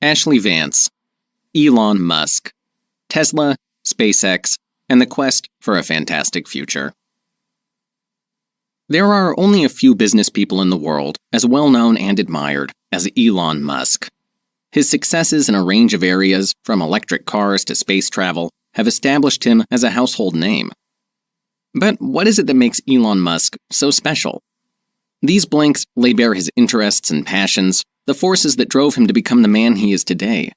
Ashlee Vance, Elon Musk, Tesla, SpaceX, and the quest for a fantastic future. There are only a few business people in the world as well known and admired as Elon Musk. His successes in a range of areas, from electric cars to space travel, have established him as a household name. But what is it that makes Elon Musk so special? These blanks lay bare his interests and passions, the forces that drove him to become the man he is today.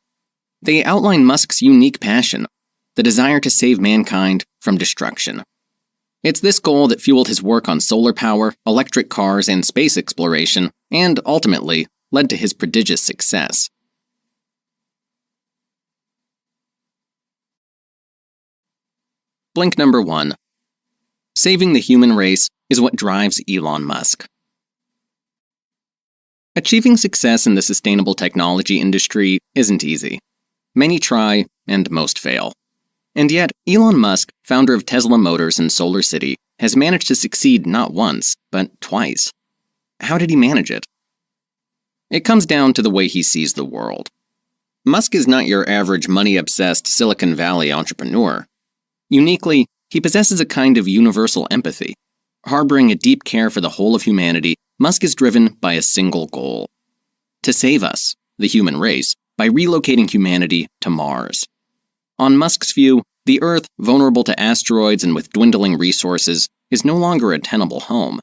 They outline Musk's unique passion, the desire to save mankind from destruction. It's this goal that fueled his work on solar power, electric cars, and space exploration, and ultimately led to his prodigious success. Blink number 1. Saving the human race is what drives Elon Musk. Achieving success in the sustainable technology industry isn't easy. Many try, and most fail. And yet, Elon Musk, founder of Tesla Motors and Solar City, has managed to succeed not once, but twice. How did he manage it? It comes down to the way he sees the world. Musk is not your average money-obsessed Silicon Valley entrepreneur. Uniquely, he possesses a kind of universal empathy. Harboring a deep care for the whole of humanity, Musk is driven by a single goal: to save us, the human race, by relocating humanity to Mars. On Musk's view, the Earth, vulnerable to asteroids and with dwindling resources, is no longer a tenable home.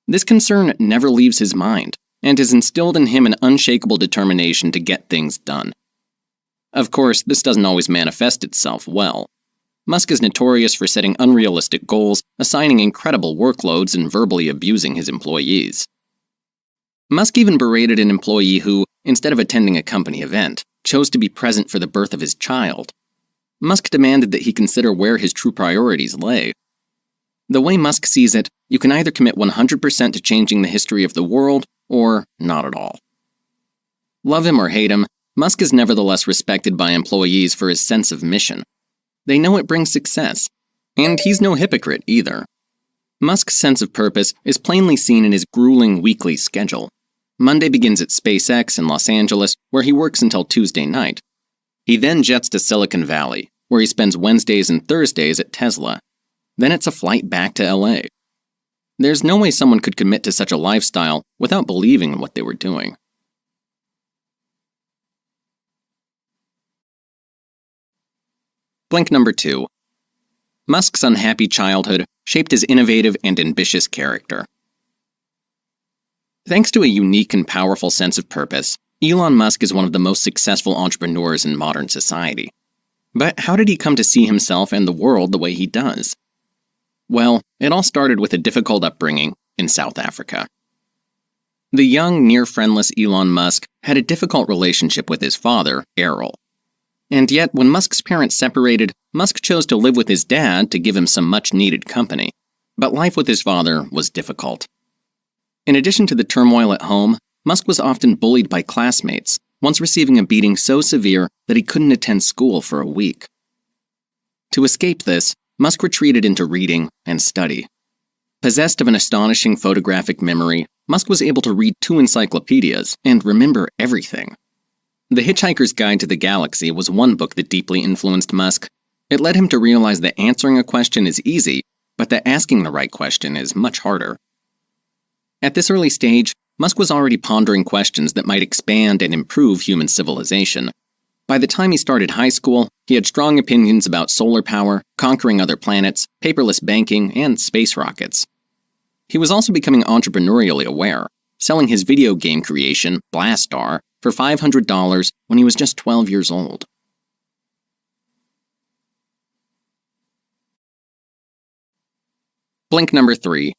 This concern never leaves his mind, and has instilled in him an unshakable determination to get things done. Of course, this doesn't always manifest itself well. Musk is notorious for setting unrealistic goals, assigning incredible workloads, and verbally abusing his employees. Musk even berated an employee who, instead of attending a company event, chose to be present for the birth of his child. Musk demanded that he consider where his true priorities lay. The way Musk sees it, you can either commit 100% to changing the history of the world, or not at all. Love him or hate him, Musk is nevertheless respected by employees for his sense of mission. They know it brings success, and he's no hypocrite either. Musk's sense of purpose is plainly seen in his grueling weekly schedule. Monday begins at SpaceX in Los Angeles, where he works until Tuesday night. He then jets to Silicon Valley, where he spends Wednesdays and Thursdays at Tesla. Then it's a flight back to LA. There's no way someone could commit to such a lifestyle without believing in what they were doing. Blink number 2. Musk's unhappy childhood shaped his innovative and ambitious character. Thanks to a unique and powerful sense of purpose, Elon Musk is one of the most successful entrepreneurs in modern society. But how did he come to see himself and the world the way he does? Well, it all started with a difficult upbringing in South Africa. The young, near-friendless Elon Musk had a difficult relationship with his father, Errol. And yet, when Musk's parents separated, Musk chose to live with his dad to give him some much-needed company. But life with his father was difficult. In addition to the turmoil at home, Musk was often bullied by classmates, once receiving a beating so severe that he couldn't attend school for a week. To escape this, Musk retreated into reading and study. Possessed of an astonishing photographic memory, Musk was able to read 2 encyclopedias and remember everything. The Hitchhiker's Guide to the Galaxy was one book that deeply influenced Musk. It led him to realize that answering a question is easy, but that asking the right question is much harder. At this early stage, Musk was already pondering questions that might expand and improve human civilization. By the time he started high school, he had strong opinions about solar power, conquering other planets, paperless banking, and space rockets. He was also becoming entrepreneurially aware, selling his video game creation, Blastar, for $500 when he was just 12 years old. Blink number 3.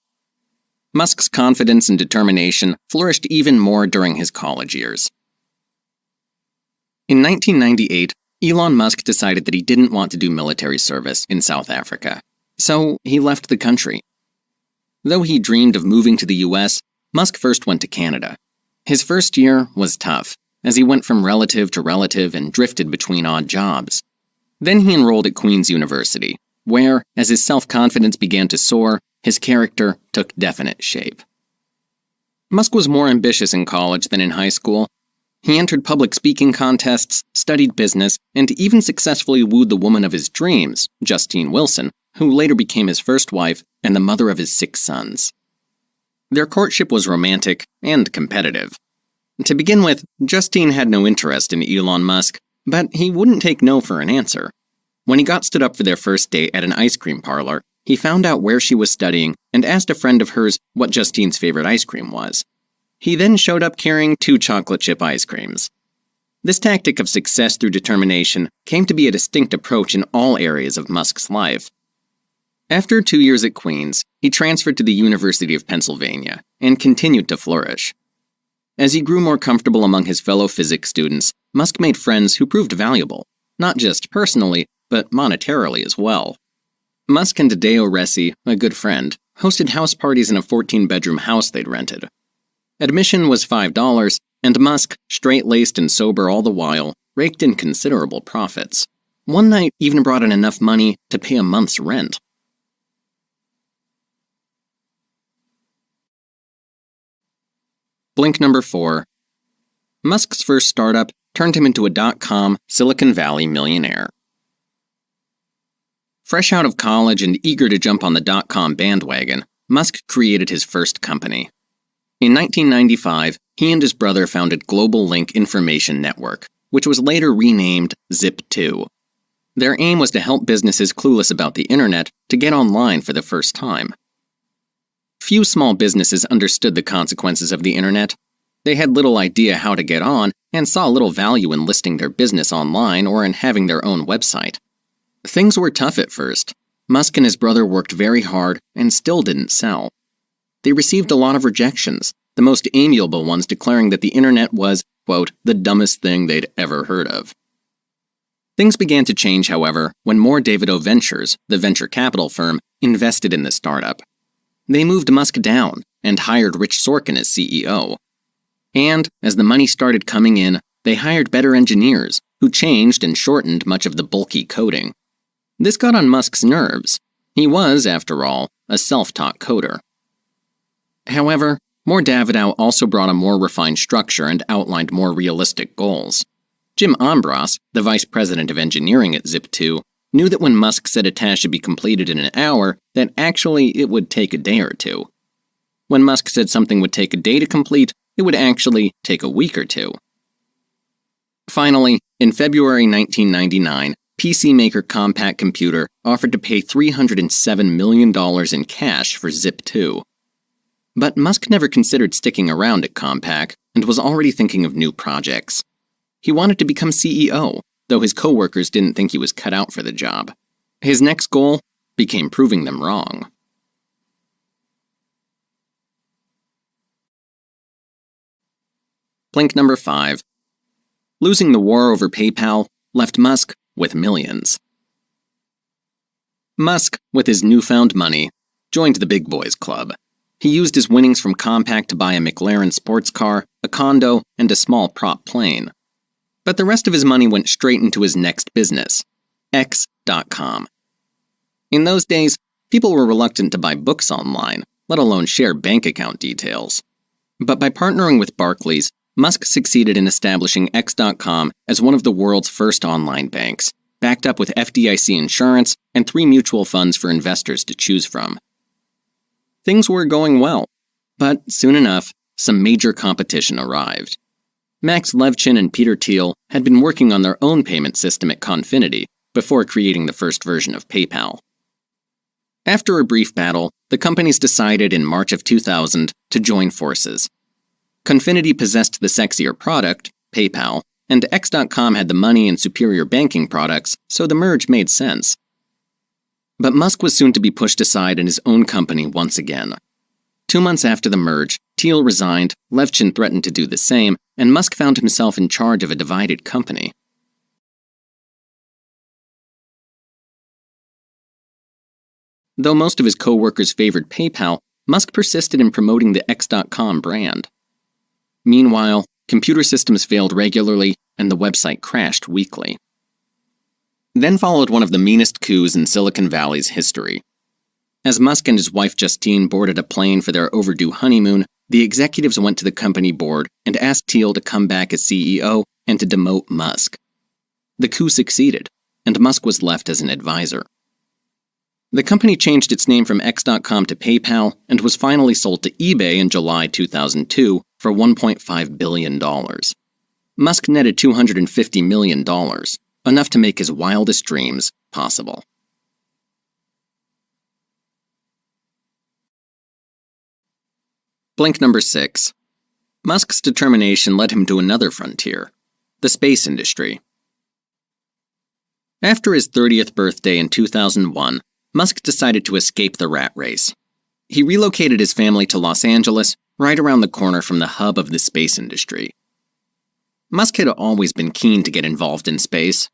Musk's confidence and determination flourished even more during his college years. In 1998, Elon Musk decided that he didn't want to do military service in South Africa, so he left the country. Though he dreamed of moving to the US, Musk first went to Canada. His first year was tough, as he went from relative to relative and drifted between odd jobs. Then he enrolled at Queen's University, where, as his self-confidence began to soar, his character took definite shape. Musk was more ambitious in college than in high school. He entered public speaking contests, studied business, and even successfully wooed the woman of his dreams, Justine Wilson, who later became his first wife and the mother of his 6 sons. Their courtship was romantic and competitive. To begin with, Justine had no interest in Elon Musk, but he wouldn't take no for an answer. When he got stood up for their first date at an ice cream parlor, he found out where she was studying and asked a friend of hers what Justine's favorite ice cream was. He then showed up carrying 2 chocolate chip ice creams. This tactic of success through determination came to be a distinct approach in all areas of Musk's life. After 2 years at Queen's, he transferred to the University of Pennsylvania and continued to flourish. As he grew more comfortable among his fellow physics students, Musk made friends who proved valuable, not just personally, but monetarily as well. Musk and Deo Resi, a good friend, hosted house parties in a 14-bedroom house they'd rented. Admission was $5, and Musk, straight-laced and sober all the while, raked in considerable profits. One night even brought in enough money to pay a month's rent. Blink number 4. Musk's first startup turned him into a dot-com Silicon Valley millionaire. Fresh out of college and eager to jump on the dot-com bandwagon, Musk created his first company. In 1995, he and his brother founded Global Link Information Network, which was later renamed Zip2. Their aim was to help businesses clueless about the internet to get online for the first time. Few small businesses understood the consequences of the internet. They had little idea how to get on and saw little value in listing their business online or in having their own website. Things were tough at first. Musk and his brother worked very hard and still didn't sell. They received a lot of rejections, the most amiable ones declaring that the internet was, quote, the dumbest thing they'd ever heard of. Things began to change, however, when More Davidoff Ventures, the venture capital firm, invested in the startup. They moved Musk down and hired Rich Sorkin as CEO. And, as the money started coming in, they hired better engineers, who changed and shortened much of the bulky coding. This got on Musk's nerves. He was, after all, a self-taught coder. However, More Davidoff also brought a more refined structure and outlined more realistic goals. Jim Ambros, the vice president of engineering at Zip2, knew that when Musk said a task should be completed in an hour, that actually it would take a day or two. When Musk said something would take a day to complete, it would actually take a week or two. Finally, in February 1999, PC maker Compaq Computer offered to pay $307 million in cash for Zip2. But Musk never considered sticking around at Compaq and was already thinking of new projects. He wanted to become CEO, though his coworkers didn't think he was cut out for the job. His next goal became proving them wrong. Blink number 5. Losing the war over PayPal left Musk with millions. Musk, with his newfound money, joined the big boys club. He used his winnings from Compaq to buy a McLaren sports car, a condo, and a small prop plane. But the rest of his money went straight into his next business, X.com. In those days, people were reluctant to buy books online, let alone share bank account details. But by partnering with Barclays, Musk succeeded in establishing X.com as one of the world's first online banks, backed up with FDIC insurance and 3 mutual funds for investors to choose from. Things were going well, but soon enough, some major competition arrived. Max Levchin and Peter Thiel had been working on their own payment system at Confinity before creating the first version of PayPal. After a brief battle, the companies decided in March of 2000 to join forces. Confinity possessed the sexier product, PayPal, and X.com had the money and superior banking products, so the merge made sense. But Musk was soon to be pushed aside in his own company once again. 2 months after the merge, Thiel resigned, Levchin threatened to do the same, and Musk found himself in charge of a divided company. Though most of his co-workers favored PayPal, Musk persisted in promoting the X.com brand. Meanwhile, computer systems failed regularly, and the website crashed weekly. Then followed one of the meanest coups in Silicon Valley's history. As Musk and his wife Justine boarded a plane for their overdue honeymoon, the executives went to the company board and asked Thiel to come back as CEO and to demote Musk. The coup succeeded, and Musk was left as an advisor. The company changed its name from X.com to PayPal and was finally sold to eBay in July 2002 for $1.5 billion. Musk netted $250 million, enough to make his wildest dreams possible. Blink number 6. Musk's determination led him to another frontier, the space industry. After his 30th birthday in 2001, Musk decided to escape the rat race. He relocated his family to Los Angeles, right around the corner from the hub of the space industry. Musk had always been keen to get involved in space.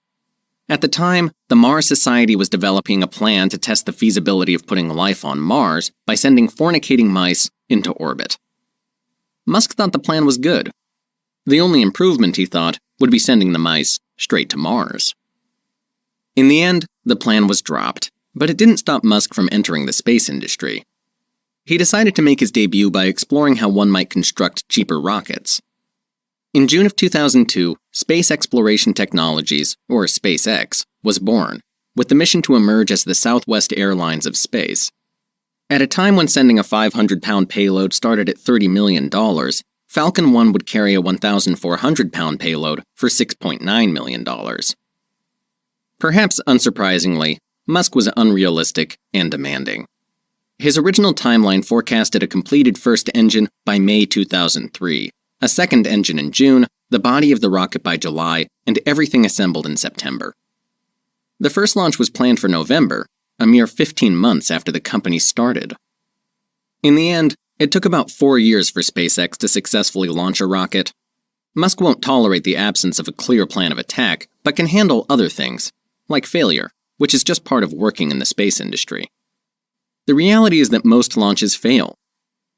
At the time, the Mars Society was developing a plan to test the feasibility of putting life on Mars by sending fornicating mice into orbit. Musk thought the plan was good. The only improvement, he thought, would be sending the mice straight to Mars. In the end, the plan was dropped, but it didn't stop Musk from entering the space industry. He decided to make his debut by exploring how one might construct cheaper rockets. In June of 2002, Space Exploration Technologies, or SpaceX, was born, with the mission to emerge as the Southwest Airlines of space. At a time when sending a 500-pound payload started at $30 million, Falcon 1 would carry a 1,400-pound payload for $6.9 million. Perhaps unsurprisingly, Musk was unrealistic and demanding. His original timeline forecasted a completed first engine by May 2003, a second engine in June, the body of the rocket by July, and everything assembled in September. The first launch was planned for November, a mere 15 months after the company started. In the end, it took about 4 years for SpaceX to successfully launch a rocket. Musk won't tolerate the absence of a clear plan of attack, but can handle other things, like failure, which is just part of working in the space industry. The reality is that most launches fail.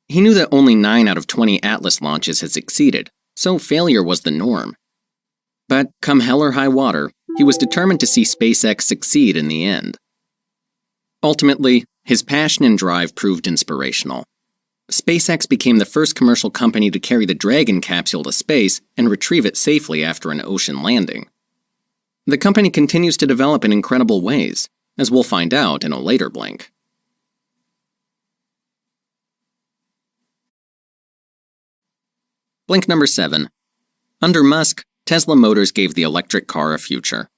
He knew that only 9 out of 20 Atlas launches had succeeded, so failure was the norm. But come hell or high water, he was determined to see SpaceX succeed in the end. Ultimately, his passion and drive proved inspirational. SpaceX became the first commercial company to carry the Dragon capsule to space and retrieve it safely after an ocean landing. The company continues to develop in incredible ways, as we'll find out in a later blink. Blink number 7. Under Musk, Tesla Motors gave the electric car a future.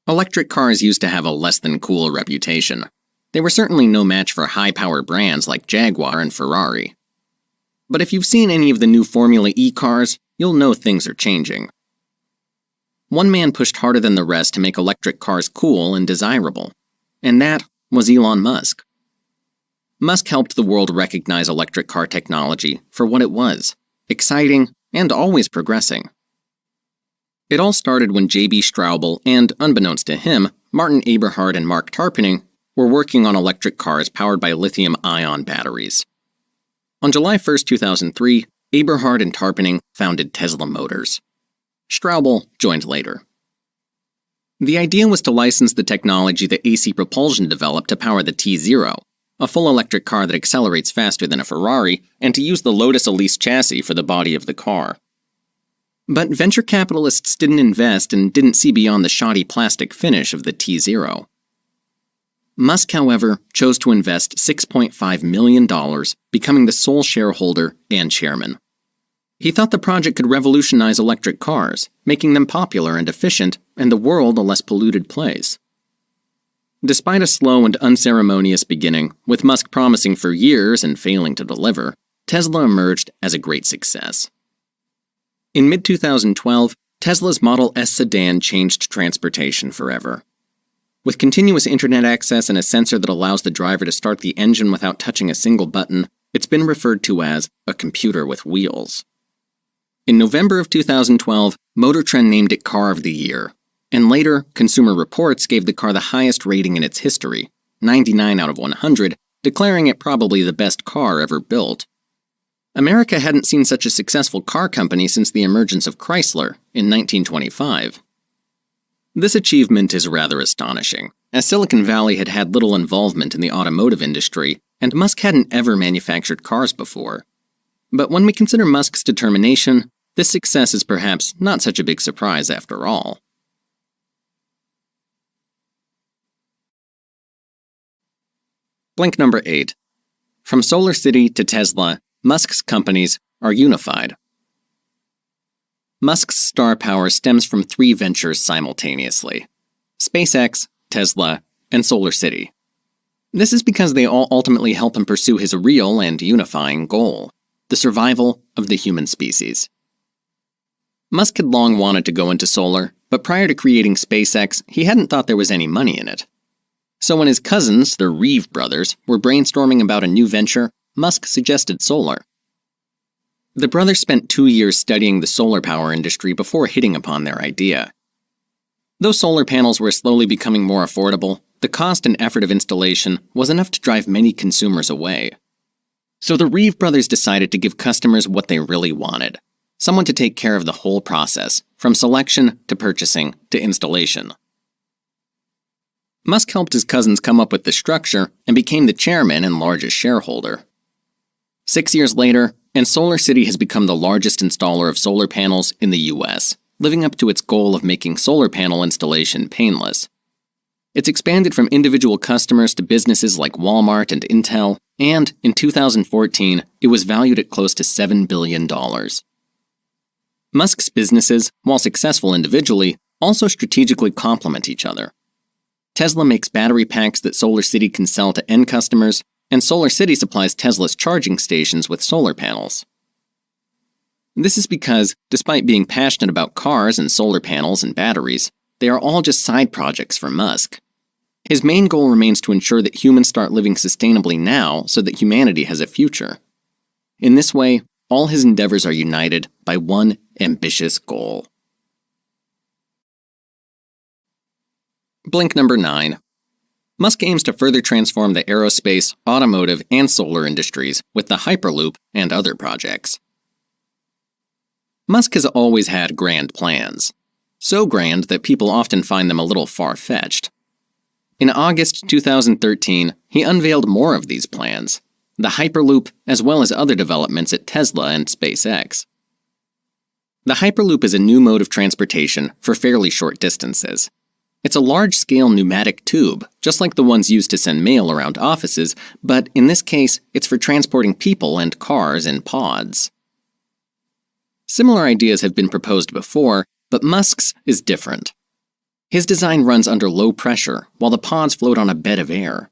Electric cars used to have a less-than-cool reputation. They were certainly no match for high-power brands like Jaguar and Ferrari. But if you've seen any of the new Formula E cars, you'll know things are changing. One man pushed harder than the rest to make electric cars cool and desirable, and that was Elon Musk. Musk helped the world recognize electric car technology for what it was, exciting and always progressing. It all started when J.B. Straubel and, unbeknownst to him, Martin Eberhard and Mark Tarpenning were working on electric cars powered by lithium-ion batteries. On July 1, 2003, Eberhard and Tarpenning founded Tesla Motors. Straubel joined later. The idea was to license the technology that AC Propulsion developed to power the T0, a full electric car that accelerates faster than a Ferrari, and to use the Lotus Elise chassis for the body of the car. But venture capitalists didn't invest and didn't see beyond the shoddy plastic finish of the T0. Musk, however, chose to invest $6.5 million, becoming the sole shareholder and chairman. He thought the project could revolutionize electric cars, making them popular and efficient, and the world a less polluted place. Despite a slow and unceremonious beginning, with Musk promising for years and failing to deliver, Tesla emerged as a great success. In mid-2012, Tesla's Model S sedan changed transportation forever. With continuous internet access and a sensor that allows the driver to start the engine without touching a single button, it's been referred to as a computer with wheels. In November of 2012, Motor Trend named it Car of the Year, and later, Consumer Reports gave the car the highest rating in its history, 99 out of 100, declaring it probably the best car ever built. America hadn't seen such a successful car company since the emergence of Chrysler in 1925. This achievement is rather astonishing, as Silicon Valley had had little involvement in the automotive industry, and Musk hadn't ever manufactured cars before. But when we consider Musk's determination, this success is perhaps not such a big surprise after all. Blink number 8. From Solar City to Tesla, Musk's companies are unified. Musk's star power stems from 3 ventures simultaneously: SpaceX, Tesla, and Solar City. This is because they all ultimately help him pursue his real and unifying goal: the survival of the human species. Musk had long wanted to go into solar, but prior to creating SpaceX, he hadn't thought there was any money in it. So when his cousins, the Reeve brothers, were brainstorming about a new venture, Musk suggested solar. The brothers spent 2 years studying the solar power industry before hitting upon their idea. Though solar panels were slowly becoming more affordable, the cost and effort of installation was enough to drive many consumers away. So the Reeve brothers decided to give customers what they really wanted: someone to take care of the whole process, from selection to purchasing to installation. Musk helped his cousins come up with the structure and became the chairman and largest shareholder. 6 years later, and Solar City has become the largest installer of solar panels in the US, living up to its goal of making solar panel installation painless. It's expanded from individual customers to businesses like Walmart and Intel, and in 2014, it was valued at close to $7 billion. Musk's businesses, while successful individually, also strategically complement each other. Tesla makes battery packs that Solar City can sell to end customers, and Solar City supplies Tesla's charging stations with solar panels. This is because, despite being passionate about cars and solar panels and batteries, they are all just side projects for Musk. His main goal remains to ensure that humans start living sustainably now so that humanity has a future. In this way, all his endeavors are united by one ambitious goal. Blink number 9. Musk aims to further transform the aerospace, automotive, and solar industries with the Hyperloop and other projects. Musk has always had grand plans. So grand that people often find them a little far-fetched. In August 2013, he unveiled more of these plans: the Hyperloop, as well as other developments at Tesla and SpaceX. The Hyperloop is a new mode of transportation for fairly short distances. It's a large-scale pneumatic tube, just like the ones used to send mail around offices, but in this case, it's for transporting people and cars in pods. Similar ideas have been proposed before, but Musk's is different. His design runs under low pressure, while the pods float on a bed of air.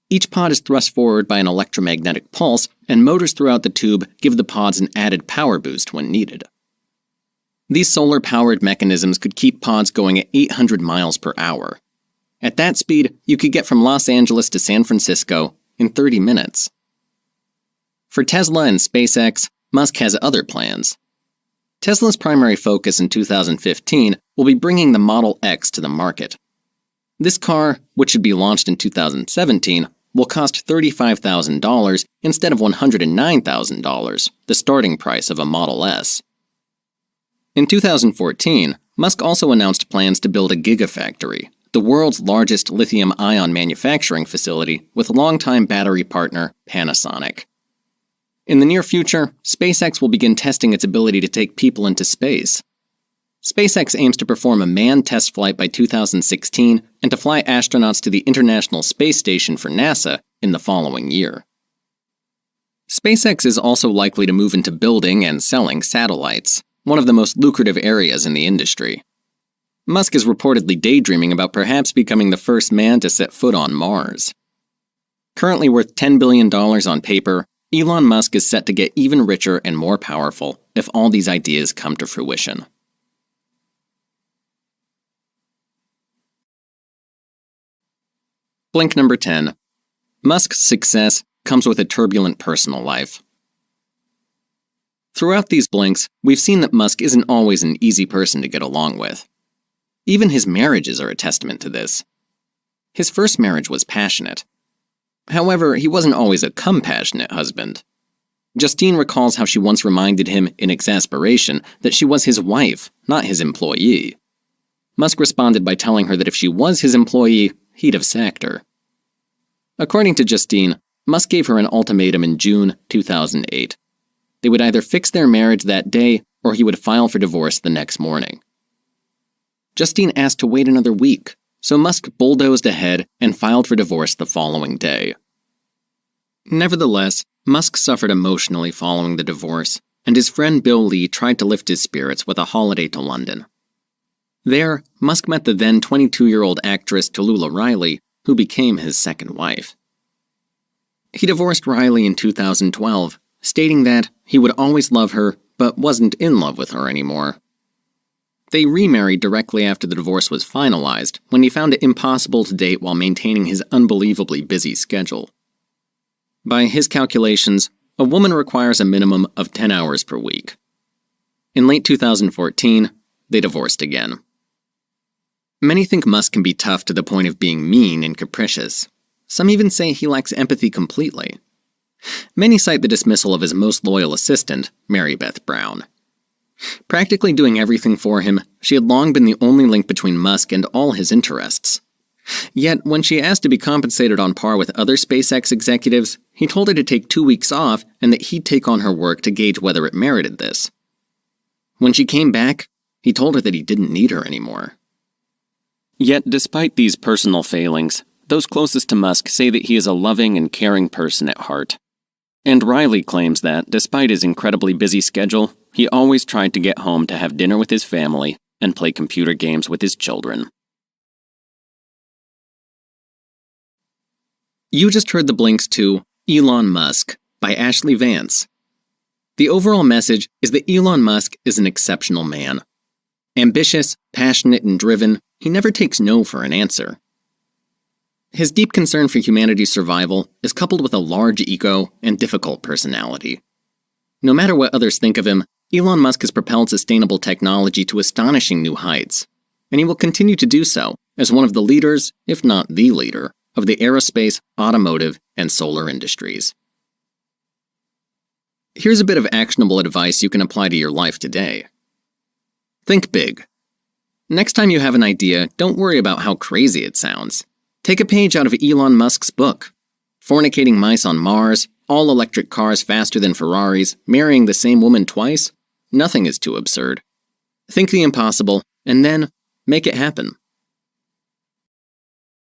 Each pod is thrust forward by an electromagnetic pulse, and motors throughout the tube give the pods an added power boost when needed. These solar-powered mechanisms could keep pods going at 800 miles per hour. At that speed, you could get from Los Angeles to San Francisco in 30 minutes. For Tesla and SpaceX, Musk has other plans. Tesla's primary focus in 2015 will be bringing the Model X to the market. This car, which should be launched in 2017, will cost $35,000 instead of $109,000, the starting price of a Model S. In 2014, Musk also announced plans to build a gigafactory, the world's largest lithium-ion manufacturing facility with longtime battery partner Panasonic. In the near future, SpaceX will begin testing its ability to take people into space. SpaceX aims to perform a manned test flight by 2016 and to fly astronauts to the International Space Station for NASA in the following year. SpaceX is also likely to move into building and selling satellites, one of the most lucrative areas in the industry. Musk is reportedly daydreaming about perhaps becoming the first man to set foot on Mars. Currently worth $10 billion on paper, Elon Musk is set to get even richer and more powerful if all these ideas come to fruition. Blink number 10. Musk's success comes with a turbulent personal life. Throughout these blinks, we've seen that Musk isn't always an easy person to get along with. Even his marriages are a testament to this. His first marriage was passionate. However, he wasn't always a compassionate husband. Justine recalls how she once reminded him, in exasperation, that she was his wife, not his employee. Musk responded by telling her that if she was his employee, he'd have sacked her. According to Justine, Musk gave her an ultimatum in June 2008. They would either fix their marriage that day or he would file for divorce the next morning. Justine asked to wait another week, so Musk bulldozed ahead and filed for divorce the following day. Nevertheless, Musk suffered emotionally following the divorce, and his friend Bill Lee tried to lift his spirits with a holiday to London. There, Musk met the then 22-year-old actress Tallulah Riley, who became his second wife. He divorced Riley in 2012, stating that he would always love her but wasn't in love with her anymore. They remarried directly after the divorce was finalized, when he found it impossible to date while maintaining his unbelievably busy schedule. By his calculations, a woman requires a minimum of 10 hours per week. In late 2014, they divorced again. Many think Musk can be tough to the point of being mean and capricious. Some even say he lacks empathy completely. Many cite the dismissal of his most loyal assistant, Mary Beth Brown. Practically doing everything for him, she had long been the only link between Musk and all his interests. Yet, when she asked to be compensated on par with other SpaceX executives, he told her to take 2 weeks off and that he'd take on her work to gauge whether it merited this. When she came back, he told her that he didn't need her anymore. Yet, despite these personal failings, those closest to Musk say that he is a loving and caring person at heart. And Riley claims that, despite his incredibly busy schedule, he always tried to get home to have dinner with his family and play computer games with his children. You just heard the blinks to Elon Musk by Ashlee Vance. The overall message is that Elon Musk is an exceptional man. Ambitious, passionate, and driven, he never takes no for an answer. His deep concern for humanity's survival is coupled with a large ego and difficult personality. No matter what others think of him, Elon Musk has propelled sustainable technology to astonishing new heights, and he will continue to do so as one of the leaders, if not the leader, of the aerospace, automotive, and solar industries. Here's a bit of actionable advice you can apply to your life today. Think big. Next time you have an idea, don't worry about how crazy it sounds. Take a page out of Elon Musk's book. Fornicating mice on Mars, all-electric cars faster than Ferraris, marrying the same woman twice? Nothing is too absurd. Think the impossible, and then make it happen.